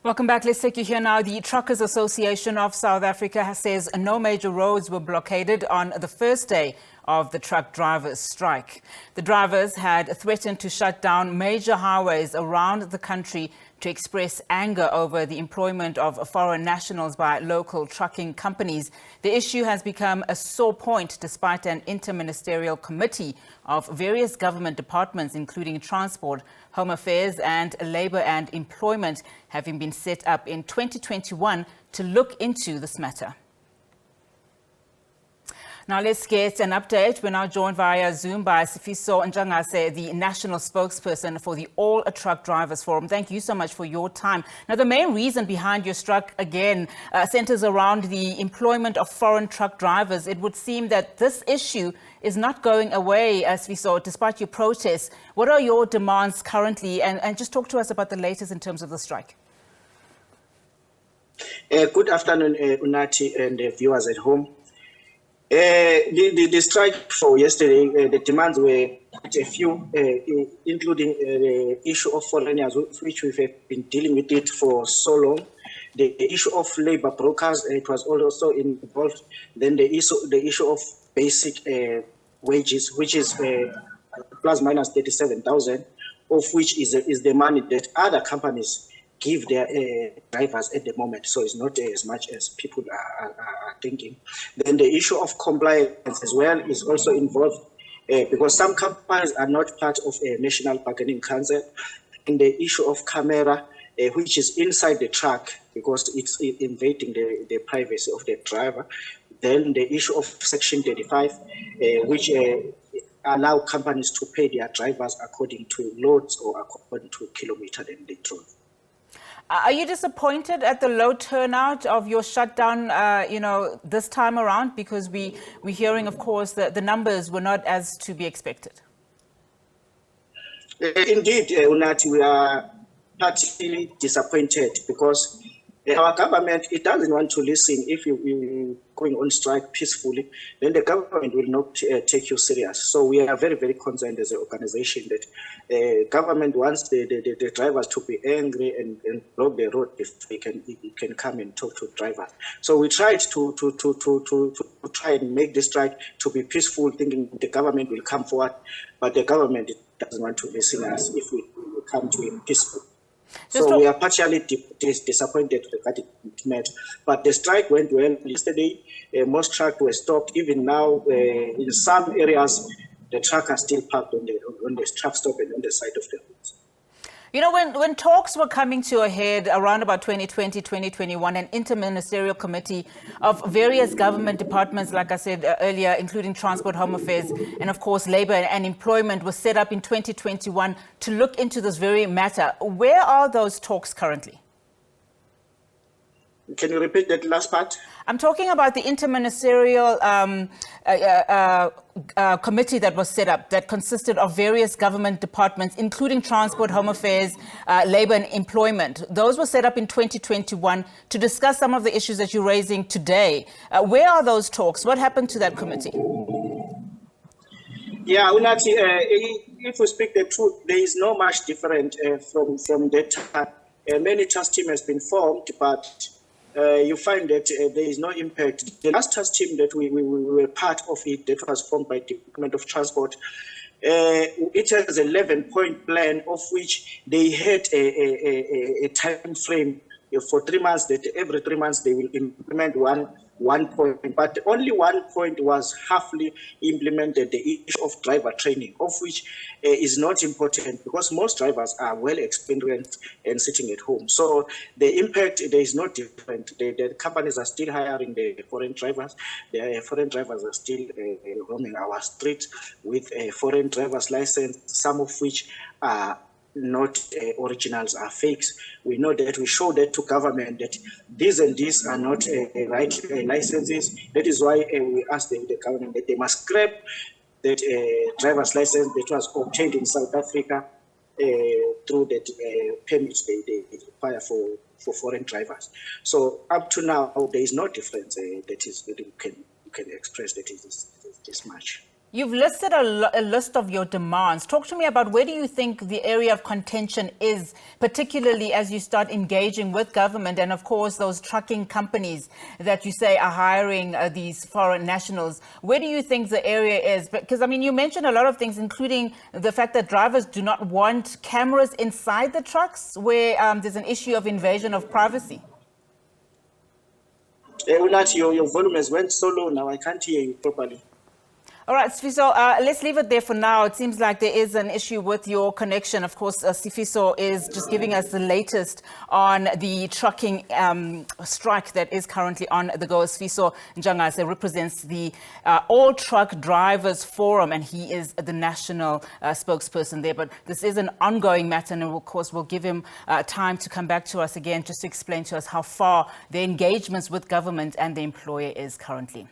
Welcome back. Let's take you here now. The Truckers Association of South Africa says no major roads were blockaded on the first day of the truck drivers' strike. The drivers had threatened to shut down major highways around the country to express anger over the employment of foreign nationals by local trucking companies. The issue has become a sore point despite an inter-ministerial committee of various government departments, including Transport, Home Affairs and Labour and Employment, having been set up in 2021 to look into this matter. Now let's get an update. We're now joined via Zoom by Sifiso Ntshangase, the national spokesperson for the All Truck Drivers Forum. Thank you so much for your time. Now, the main reason behind your strike again centers around the employment of foreign truck drivers. It would seem that this issue is not going away, Sifiso, despite your protests. What are your demands currently? And just talk to us about the latest in terms of the strike. Good afternoon, Unati and viewers at home. The strike for yesterday, the demands were quite a few, including the issue of foreigners, which we've been dealing with it for so long. The issue of labor brokers, it was also involved. Then the issue of basic wages, which is plus minus 37,000, of which is the money that other companies give their drivers at the moment, so it's not as much as people are thinking. Then the issue of compliance as well is also involved because some companies are not part of a national bargaining council. And the issue of camera, which is inside the truck because it's invading the privacy of the driver. Then the issue of Section 35, which allow companies to pay their drivers according to loads or according to kilometer that they drove. Are you disappointed at the low turnout of your shutdown, this time around? Because we're hearing, of course, that the numbers were not as to be expected. Indeed, Unati, we are particularly disappointed because our government, it doesn't want to listen. If you're going on strike peacefully, then the government will not take you serious. So we are very, very concerned as an organization that government wants the drivers to be angry and block the road if they can come and talk to drivers. So we tried to try and make the strike to be peaceful, thinking the government will come forward, but the government doesn't want to listen us if we come to it peaceful. So we are partially disappointed regarding it, but the strike went well yesterday. Most trucks were stopped. Even now, in some areas, the trucks are still parked on the truck stop and on the side of the roads. You know, when talks were coming to a head around about 2020, 2021, an inter-ministerial committee of various government departments, like I said earlier, including Transport, Home Affairs, and of course, Labour and Employment was set up in 2021 to look into this very matter. Where are those talks currently? Can you repeat that last part? I'm talking about the inter-ministerial committee that was set up that consisted of various government departments, including Transport, Home Affairs, Labour and Employment. Those were set up in 2021 to discuss some of the issues that you're raising today. Where are those talks? What happened to that committee? Yeah, Unati, if we speak the truth, there is no much different from that time. Many task team has been formed, but you find that there is no impact. The last task team that we were part of it, that was formed by the Department of Transport, it has an 11-point plan, of which they had a time frame for 3 months, that every 3 months they will implement one point, but only 1 point was halfly implemented, the issue of driver training, of which is not important because most drivers are well experienced and sitting at home. So the impact, there is no different. The companies are still hiring the foreign drivers. The foreign drivers are still roaming our streets with a foreign driver's license, some of which are not originals, are fakes. We know that, we show that to government that these and these are not right licenses. That is why we asked the government that they must scrap that driver's license that was obtained in South Africa through that permits they require for foreign drivers. So up to now, there is no difference that you can express that it is this much. You've listed a list of your demands. Talk to me about where do you think the area of contention is, particularly as you start engaging with government and, of course, those trucking companies that you say are hiring these foreign nationals. Where do you think the area is? Because, I mean, you mentioned a lot of things, including the fact that drivers do not want cameras inside the trucks, where there's an issue of invasion of privacy. Unati, your volume has went so low now, I can't hear you properly. All right, Sifiso, let's leave it there for now. It seems like there is an issue with your connection. Of course, Sifiso is just giving us the latest on the trucking strike that is currently on the go. Sifiso Ntshangase represents the All Truck Drivers Forum, and he is the national spokesperson there. But this is an ongoing matter, and of course, we'll give him time to come back to us again just to explain to us how far the engagements with government and the employer is currently.